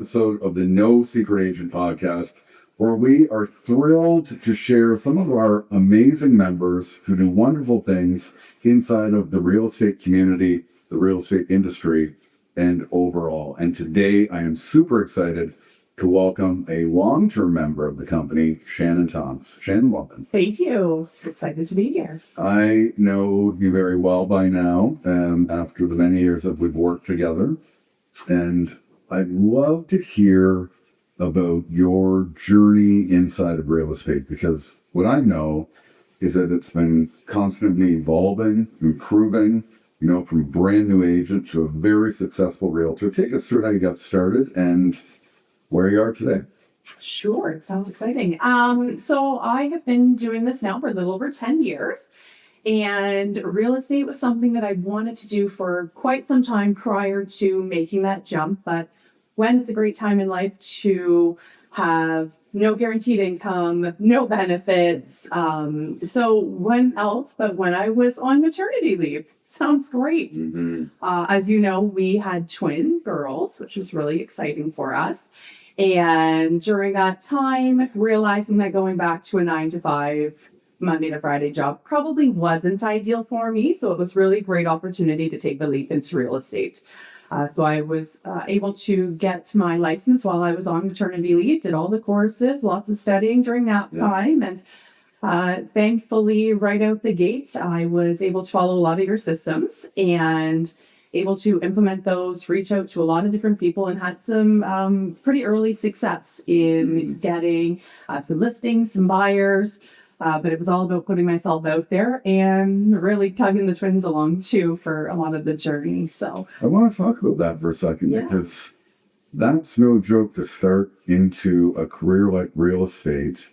episode of the No Secret Agent podcast, where we are thrilled to share some of our amazing members who do wonderful things inside of the real estate community, the real estate industry, and overall. And today I am super excited to welcome a long-term member of the company, Shannon Toms. Shannon, welcome. Thank you. Excited to be here. I know you very well by now, after the many years that we've worked together. And I'd love to hear about your journey inside of real estate, because what I know is that it's been constantly evolving, improving, from brand new agent to a very successful realtor. Take us through how you got started and where you are today. Sure. It sounds exciting. So I have been doing this now for a little over 10 years. And real estate was something that I wanted to do for quite some time prior to making that jump. But when it's a great time in life to have no guaranteed income, no benefits. So when I was on maternity leave. Sounds great. Mm-hmm. As you know, we had twin girls, which was really exciting for us. And during that time, realizing that going back to a 9-to-5 Monday to Friday job probably wasn't ideal for me. So it was really a great opportunity to take the leap into real estate. So I was able to get my license while I was on maternity leave, did all the courses, lots of studying during that time. And thankfully, right out the gate, I was able to follow a lot of your systems and able to implement those, reach out to a lot of different people, and had some pretty early success in getting some listings, some buyers. But it was all about putting myself out there and really tugging the twins along too for a lot of the journey. So I want to talk about that for a second, because that's no joke to start into a career like real estate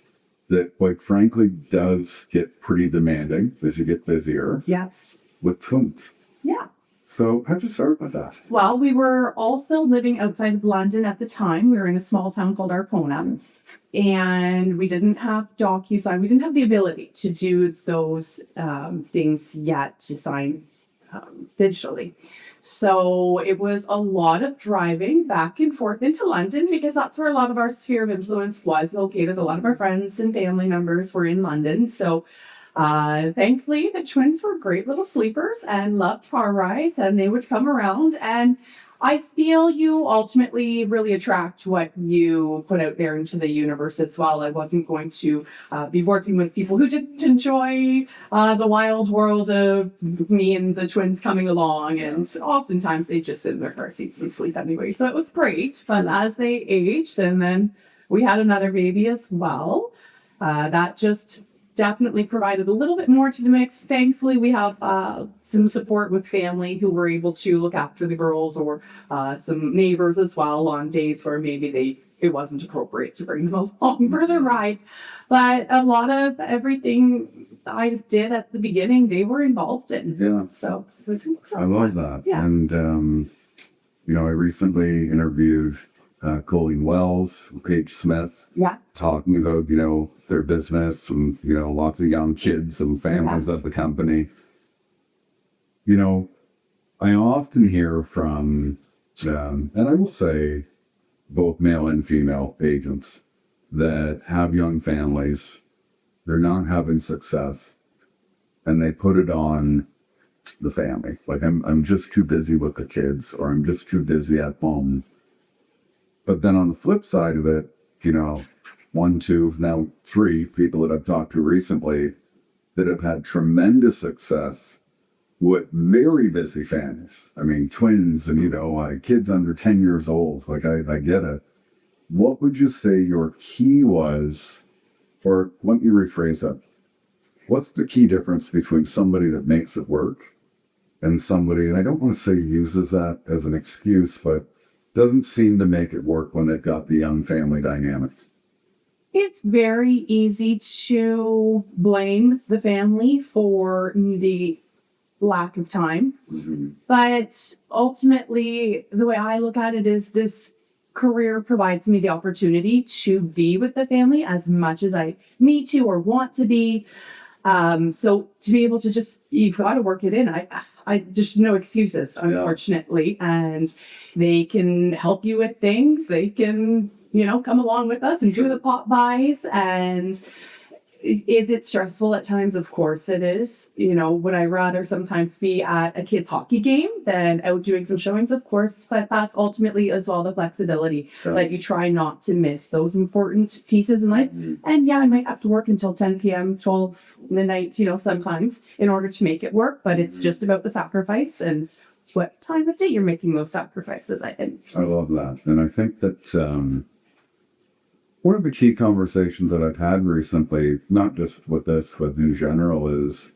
that, quite frankly, does get pretty demanding as you get busier. Yes. With twins. Yeah. So how'd you start with that? Well, we were also living outside of London at the time. We were in a small town called Arpona, and we didn't have DocuSign. We didn't have the ability to do those things yet, to sign digitally. So it was a lot of driving back and forth into London, because that's where a lot of our sphere of influence was located. A lot of our friends and family members were in London. So thankfully, the twins were great little sleepers and loved car rides, and they would come around. And I feel you ultimately really attract what you put out there into the universe as well. I wasn't going to be working with people who didn't enjoy the wild world of me and the twins coming along. And oftentimes they just sit in their car seats and sleep anyway. So it was great. But as they aged, and then we had another baby as well, that just definitely provided a little bit more to the mix. Thankfully, we have some support with family who were able to look after the girls, or some neighbors as well on days where maybe it wasn't appropriate to bring them along for the ride. But a lot of everything I did at the beginning, they were involved in. Yeah. So it was I love that. Yeah. And, I recently interviewed Colleen Wells, Paige Smith, talking about, their business and, lots of young kids and families at the company. I often hear from, and I will say both male and female agents that have young families, they're not having success, and they put it on the family. Like, I'm just too busy with the kids, or I'm just too busy at home. But then on the flip side of it, 1, 2, now 3 people that I've talked to recently that have had tremendous success with very busy families. I mean, twins and, kids under 10 years old. Like, I get it. What would you say your key was, or let me rephrase that. What's the key difference between somebody that makes it work and somebody, and I don't want to say uses that as an excuse, but doesn't seem to make it work when they've got the young family dynamic? It's very easy to blame the family for the lack of time. Mm-hmm. But ultimately, the way I look at it is this career provides me the opportunity to be with the family as much as I need to or want to be. So to be able to you've got to work it in. I just no excuses, unfortunately. And they can help you with things. They can, come along with us and do the pop buys. And is it stressful at times? Of course it is. Would I rather sometimes be at a kid's hockey game than out doing some showings? Of course, but that's ultimately as well the flexibility that you try not to miss those important pieces in life. And yeah, I might have to work until 10 p.m., 12 midnight, sometimes in order to make it work, but it's just about the sacrifice and what time of day you're making those sacrifices, I think. I love that. And I think that one of the key conversations that I've had recently, not just with this, but in general, is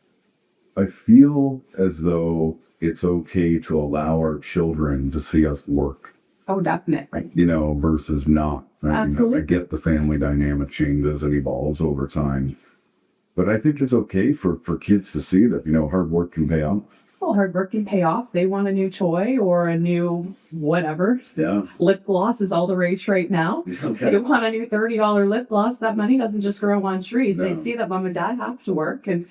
I feel as though it's okay to allow our children to see us work. Oh, definitely. Versus not. Right? Absolutely. I get the family dynamic changes and evolves over time. But I think it's okay for kids to see that, hard work can pay off. Well, hard work can pay off. They want a new toy or a new whatever. Yeah. Lip gloss is all the rage right now. Okay. You want a new $30 lip gloss, that money doesn't just grow on trees. No. They see that mom and dad have to work. And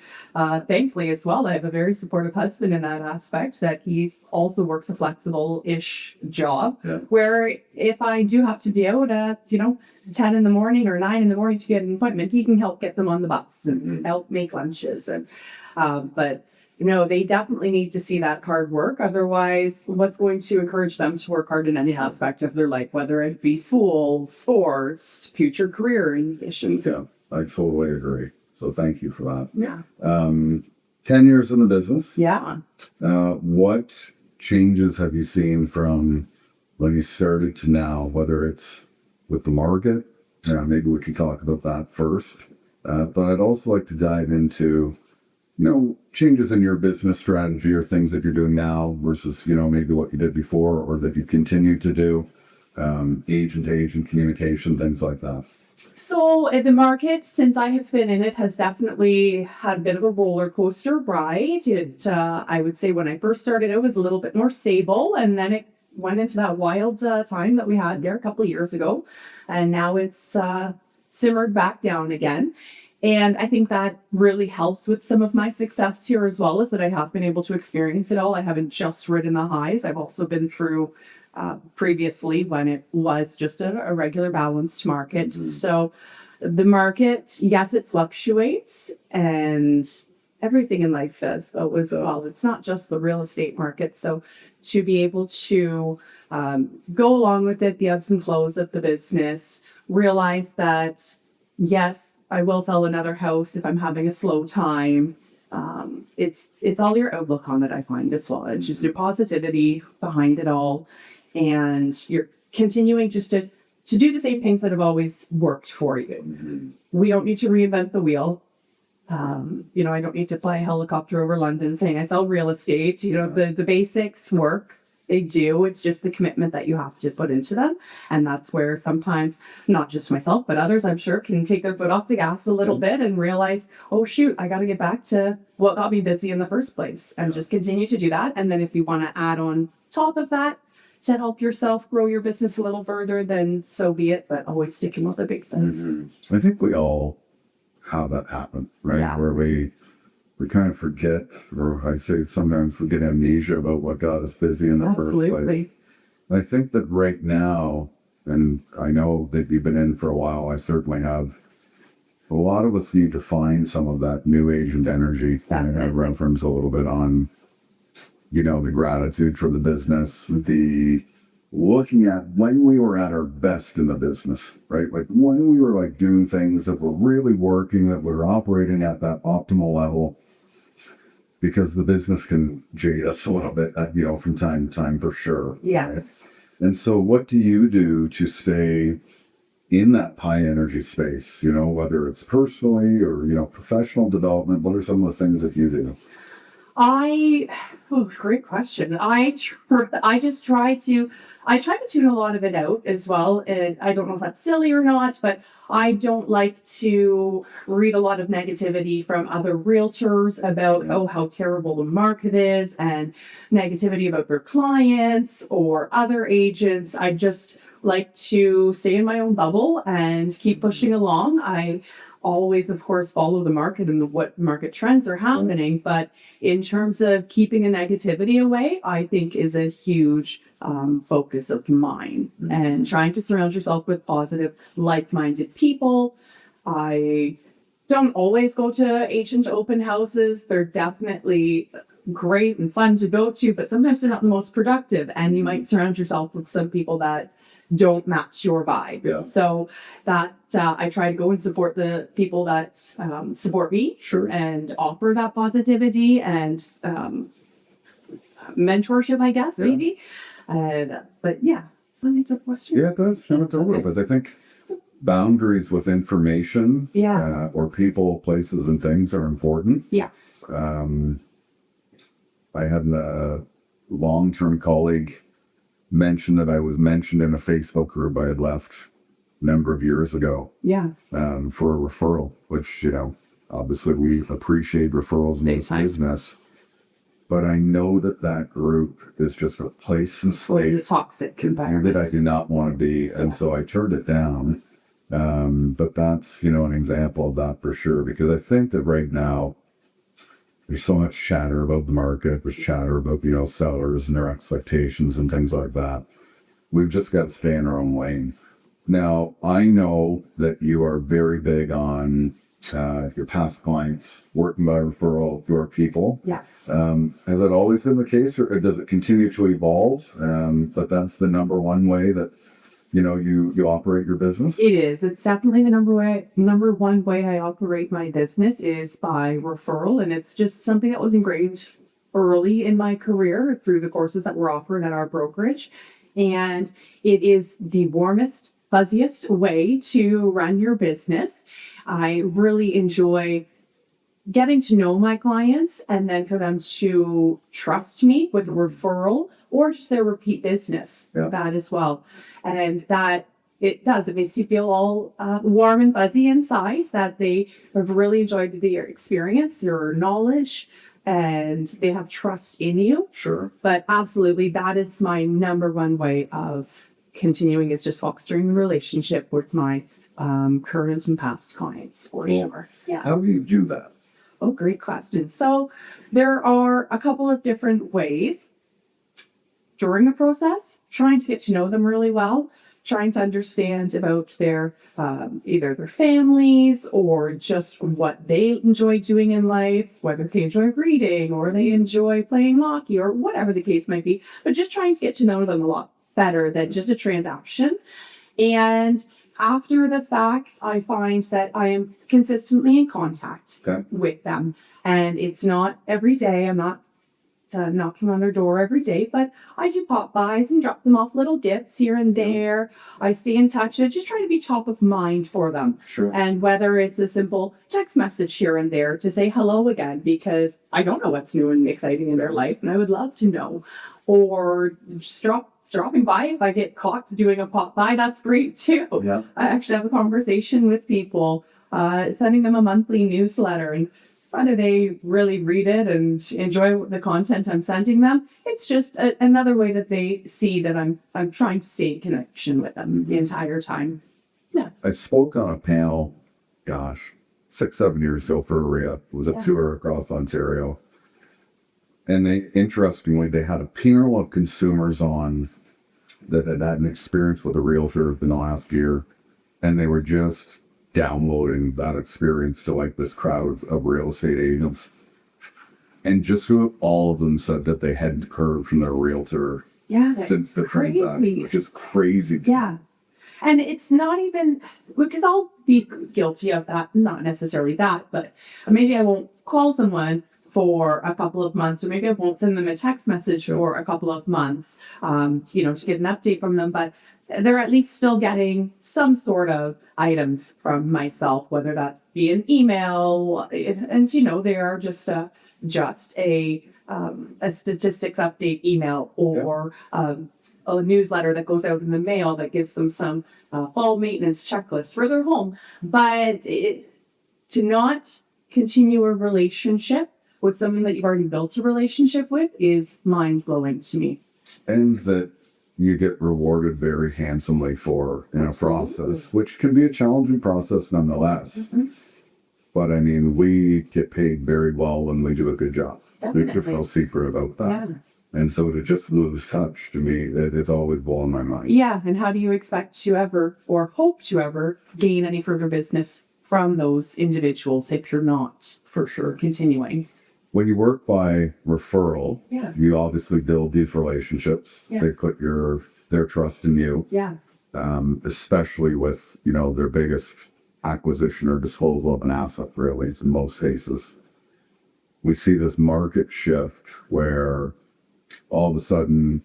thankfully as well, I have a very supportive husband in that aspect, that he also works a flexible-ish job. Yeah. Where if I do have to be out at, 10 in the morning or 9 in the morning to get an appointment, he can help get them on the bus and help make lunches. And but they definitely need to see that hard work. Otherwise, what's going to encourage them to work hard in any aspect of their life, whether it be school, sports, future career ambitions? Yeah, I totally agree. So thank you for that. Yeah. 10 years in the business. Yeah. What changes have you seen from when you started to now, whether it's with the market? Maybe we could talk about that first. But I'd also like to dive into changes in your business strategy or things that you're doing now versus, maybe what you did before or that you continue to do, agent to agent communication, things like that. So the market, since I have been in it, has definitely had a bit of a roller coaster ride. I would say when I first started, it was a little bit more stable, and then it went into that wild time that we had there a couple of years ago. And now it's simmered back down again. And I think that really helps with some of my success here as well, is that I have been able to experience it all. I haven't just ridden the highs. I've also been through previously when it was just a regular balanced market. Mm-hmm. So the market, yes, it fluctuates, and everything in life does, though, as well. It's not just the real estate market. So to be able to go along with it, the ebbs and flows of the business, realize that, yes, I will sell another house if I'm having a slow time. It's all your outlook on it, I find, as well. It's just your positivity behind it all. And you're continuing just to do the same things that have always worked for you. Mm-hmm. We don't need to reinvent the wheel. I don't need to fly a helicopter over London saying I sell real estate. The basics work. They do. It's just the commitment that you have to put into them. And that's where sometimes, not just myself, but others, I'm sure, can take their foot off the gas a little bit and realize, oh, shoot, I got to get back to what got me busy in the first place, and just continue to do that. And then if you want to add on top of that to help yourself grow your business a little further, then so be it. But always sticking with the basics. Mm-hmm. I think we all have that happen, right? Yeah. Where we kind of forget, or I say sometimes we get amnesia about what got us busy in the first place. I think that right now, and I know that you've been in for a while, I certainly have, a lot of us need to find some of that new agent energy. And I reference a little bit on, the gratitude for the business, the looking at when we were at our best in the business, right? Like when we were doing things that were really working, that were operating at that optimal level. Because the business can jade us a little bit, from time to time, for sure. Yes. Right? And so what do you do to stay in that high energy space, whether it's personally or, professional development? What are some of the things that you do? Great question. I try to tune a lot of it out as well. And I don't know if that's silly or not, but I don't like to read a lot of negativity from other realtors about, how terrible the market is, and negativity about their clients or other agents. I just like to stay in my own bubble and keep pushing along. I always, of course, follow the market and what market trends are happening. But in terms of keeping the negativity away, I think is a huge focus of mine, and trying to surround yourself with positive, like-minded people. I don't always go to agent open houses. They're definitely great and fun to go to, but sometimes they're not the most productive, and you might surround yourself with some people that don't match your vibe. Yeah. So that I try to go and support the people that support me, Sure. and offer that positivity and mentorship, I guess, Yeah. maybe. But yeah, so that's a question. Yeah, it does. It totally does. I think boundaries with information, Yeah. or people, places, and things are important. Yes. I had a long-term colleague mention that I was mentioned in a Facebook group I had left a number of years ago, Yeah. for a referral, which, obviously we appreciate referrals in this business. But I know that group is just a place in It's a toxic environment that I do not want to be. And so I turned it down. But that's, an example of that for sure. Because I think that right now, there's so much chatter about the market. There's chatter about, sellers and their expectations and things like that. We've just got to stay in our own lane. Now, I know that you are very big on your past clients, working by referral, your people. Yes. Has that always been the case, or does it continue to evolve? But that's the number one way that, you operate your business? It is. It's definitely the number one way I operate my business is by referral. And it's just something that was engraved early in my career through the courses that were offered at our brokerage. And it is the warmest, fuzziest way to run your business. I really enjoy getting to know my clients, and then for them to trust me with a referral or just their repeat business. Yeah. That as well. And that it makes you feel all warm and fuzzy inside, that they have really enjoyed their experience, their knowledge, and they have trust in you. Sure. But absolutely, that is my number one way of continuing, is just fostering a relationship with my current and past clients, for sure. Yeah. How do you do that? Oh, great question. So there are a couple of different ways. During the process, trying to get to know them really well, trying to understand about their either their families or just what they enjoy doing in life, whether they enjoy reading or they enjoy playing hockey or whatever the case might be, but just trying to get to know them a lot better than just a transaction. And after the fact, I find that I am consistently in contact with them. And it's not every day. I'm not knocking on their door every day, but I do pop-bys and drop them off little gifts here and there. I stay in touch. I just try to be top of mind for them. Sure. And whether it's a simple text message here and there to say hello again, because I don't know what's new and exciting in their life, and I would love to know. Or just dropping by. If I get caught doing a pop-by, that's great too. Yeah. I actually have a conversation with people, sending them a monthly newsletter, and whether they really read it and enjoy the content I'm sending them, it's just another way that they see that I'm trying to stay in connection with them the entire time. Yeah. I spoke on a panel, 6-7 years ago for Aria. It was a tour across Ontario. And interestingly, they had a panel of consumers on that had an experience with a realtor in the last year. And they were just downloading that experience to this crowd of real estate agents. And just all of them said that they hadn't heard from their realtor since the transaction, which is crazy. Yeah. And it's not even, because I'll be guilty of that, not necessarily that, but maybe I won't call someone for a couple of months, or maybe I won't send them a text message for a couple of months, to get an update from them, but they're at least still getting some sort of items from myself, whether that be an email, and they are just a statistics update email, or a newsletter that goes out in the mail that gives them some fall maintenance checklist for their home. But to not continue a relationship with someone that you've already built a relationship with is mind-blowing to me. And that you get rewarded very handsomely for in a process, which can be a challenging process nonetheless. Mm-hmm. But I mean, we get paid very well when we do a good job. There's Definitely. no secret about that. Yeah. And so to just lose touch, to me, it's always blowing my mind. Yeah. And how do you expect to ever or hope to ever gain any further business from those individuals if you're not For sure. continuing? When you work by referral, Yeah. you obviously build these relationships. Yeah. They put their trust in you, Yeah. especially with, their biggest acquisition or disposal of an asset, really, in most cases. We see this market shift where all of a sudden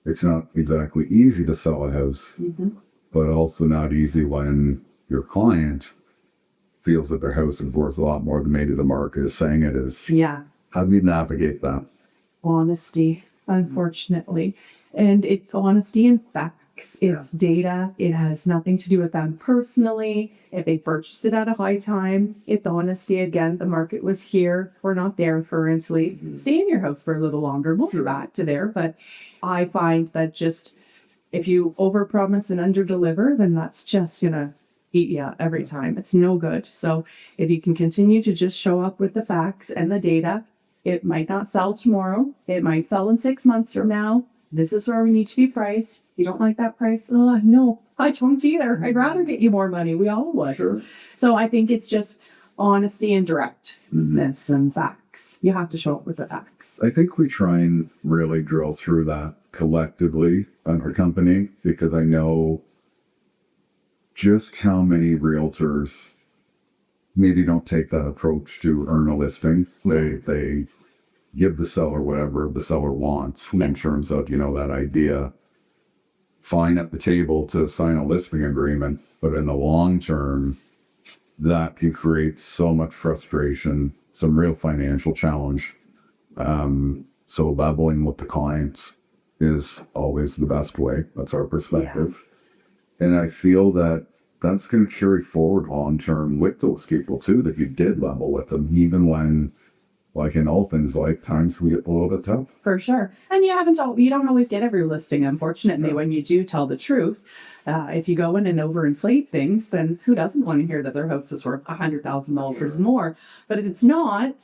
it's not exactly easy to sell a house, but also not easy when your client feels that their house is worth a lot more than maybe the market is saying it is. Yeah. How do you navigate that? Honesty, unfortunately. And it's honesty and facts. It's data. It has nothing to do with them personally. If they purchased it at a high time, it's honesty again. The market was here. We're not there currently. Stay in your house for a little longer. We'll be back to there. But I find that just if you overpromise and underdeliver, then that's just gonna eat you every time. It's no good. So if you can continue to just show up with the facts and the data, it might not sell tomorrow. It might sell in 6 months from now. This is where we need to be priced. You don't like that price? No, I don't either. I'd rather get you more money. We all would. Sure. So I think it's just honesty and directness and facts. You have to show up with the facts. I think we try and really drill through that collectively on our company because I know just how many realtors maybe don't take that approach to earn a listing. They give the seller whatever the seller wants in terms of, that idea. Fine at the table to sign a listing agreement, but in the long term, that can create so much frustration, some real financial challenge. So leveling with the clients is always the best way. That's our perspective. Yeah. And I feel that that's going to carry forward long term with those people too, that you did level with them, even when, like in all things, like times we get a little bit tough. For sure. And you don't always get every listing, unfortunately, when you do tell the truth. If you go in and overinflate things, then who doesn't want to hear that their house is worth $100,000 more? But if it's not,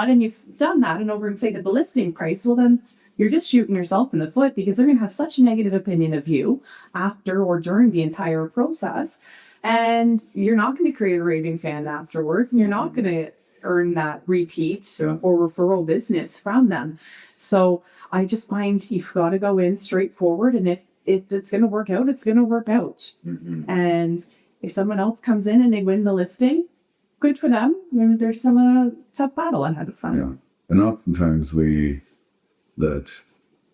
and you've done that and overinflated the listing price, well, then you're just shooting yourself in the foot because they're going to have such a negative opinion of you after or during the entire process. And you're not going to create a raving fan afterwards, and you're not going to earn that repeat or referral business from them. So I just find you've got to go in straightforward, and if it's going to work out, it's going to work out. And if someone else comes in and they win the listing, good for them. There's some tough battle ahead of them. Yeah. And oftentimes we that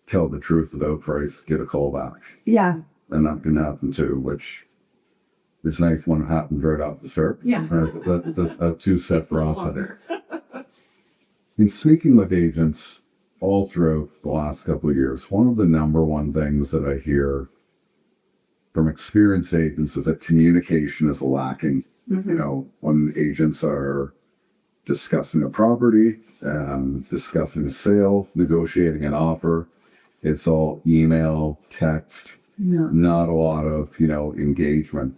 tell the truth about price get a call back. Yeah. And that can happen too, which is nice when it happens right off the start. Yeah. That's a two-step process. In speaking with agents all throughout the last couple of years, one of the number one things that I hear from experienced agents is that communication is lacking. When agents are discussing a property, discussing a sale, negotiating an offer, it's all email, text, not a lot of, engagement.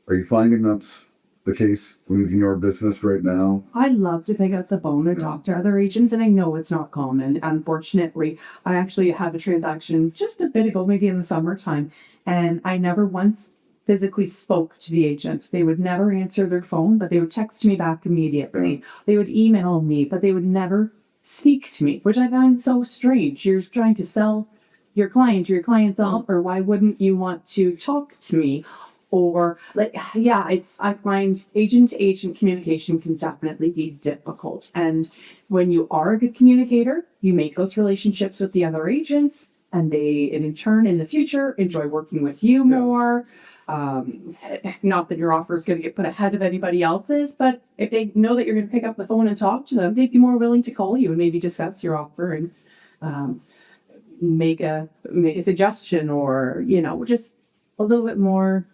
Are you finding that's the case in your business right now? I love to pick up the phone and talk to other agents, and I know it's not common. Unfortunately, I actually had a transaction just a bit ago, maybe in the summertime, and I never once physically spoke to the agent. They would never answer their phone, but they would text me back immediately. They would email me, but they would never speak to me, which I find so strange. You're trying to sell your client's offer. Why wouldn't you want to talk to me? Or I find agent to agent communication can definitely be difficult. And when you are a good communicator, you make those relationships with the other agents, and they, in turn, in the future, enjoy working with you more. Not that your offer is going to get put ahead of anybody else's, but if they know that you're going to pick up the phone and talk to them, they'd be more willing to call you and maybe discuss your offer and make a suggestion, or just a little bit more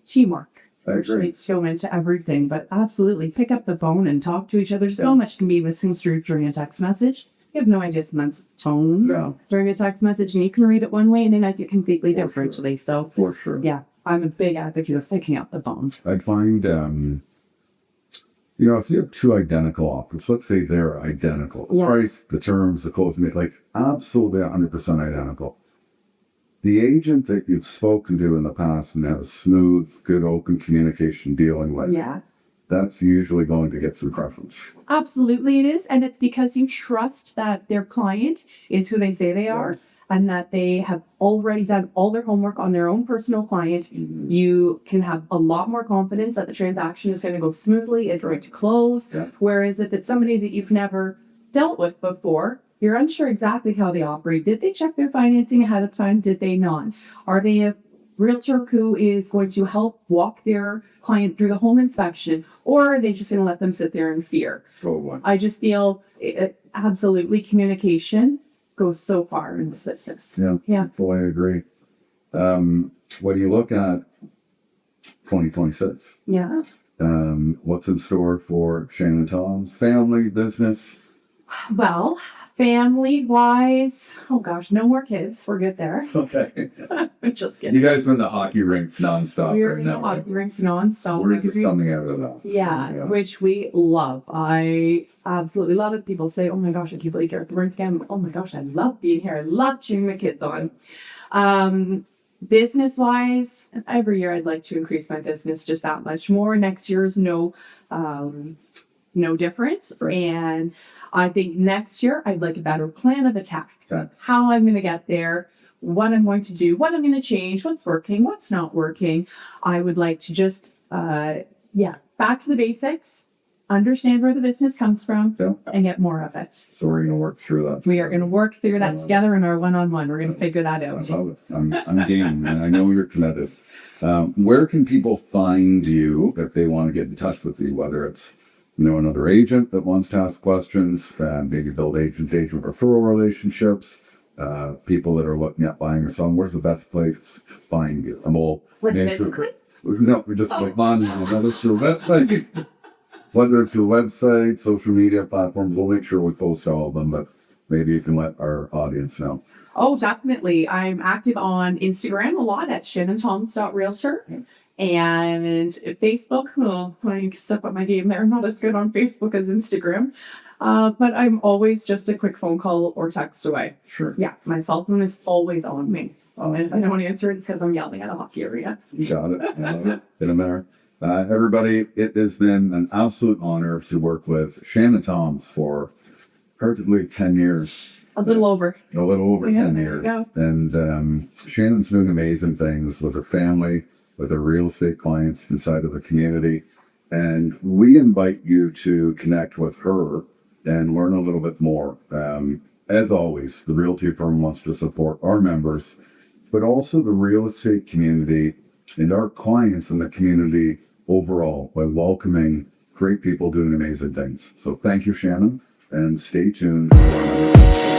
teamwork. It's so into everything, but absolutely pick up the phone and talk to each other. So much can be misconstrued during a text message. You have no idea someone's tone during a text message, and you can read it one way and then I do completely differently. So for sure. Yeah, I'm a big advocate of picking up the phones. I'd find, if you have two identical offers, let's say they're identical, the price, the terms, the closing date, like absolutely 100% identical. The agent that you've spoken to in the past and has smooth, good, open communication dealing with, that's usually going to get some preference. Absolutely, it is. And it's because you trust that their client is who they say they are. And that they have already done all their homework on their own personal client. You can have a lot more confidence that the transaction is going to go smoothly, it's going to close. Whereas if it's somebody that you've never dealt with before, you're unsure exactly how they operate. Did they check their financing ahead of time? Did they not? Are they a realtor who is going to help walk their client through the home inspection? Or are they just going to let them sit there in fear? I just feel absolutely communication goes so far in this business. Yeah, fully agree. When you look at 2026, what's in store for Shannon Toms? Family, business? Well, family-wise, oh gosh, no more kids. We're good there. Okay. I'm just kidding. You guys are in the hockey rinks nonstop We're right in the now. hockey rinks nonstop. We're just coming out of that. Which we love. I absolutely love it. People say, oh my gosh, I can't believe you're at the rink again. Oh my gosh, I love being here. I love cheering my kids on. Business-wise, every year I'd like to increase my business just that much more. Next year's no different. And I think next year I'd like a better plan of attack. How I'm going to get there, what I'm going to do, what I'm going to change, what's working, what's not working. I would like to just, back to the basics, understand where the business comes from, and get more of it. So we're going to work through that. We are going to work through that together in our one-on-one. We're going to figure that out. I love it. I'm game, and I know you're committed. Where can people find you if they want to get in touch with you, whether it's another agent that wants to ask questions, maybe build agent-agent referral relationships, people that are looking at buying or selling? Where's the best place to find you? No, we're just like website. Whether it's your website, social media platforms, we'll make sure we post all of them, but maybe you can let our audience know. Oh, definitely. I'm active on Instagram a lot at shannontoms.realtor. And Facebook, I step up my game there. I'm not as good on Facebook as Instagram. But I'm always just a quick phone call or text away. Sure. Yeah, my cell phone is always on me. And if I don't answer it, it's because I'm yelling at a hockey arena. Got it. I love it. In a minute. Everybody, it has been an absolute honor to work with Shannon Toms for practically 10 years. A little over 10 years. And Shannon's doing amazing things with her family, with her real estate clients inside of the community. And we invite you to connect with her and learn a little bit more. As always, the Realty Firm wants to support our members, but also the real estate community and our clients in the community overall by welcoming great people doing amazing things. So thank you, Shannon, and stay tuned for another episode.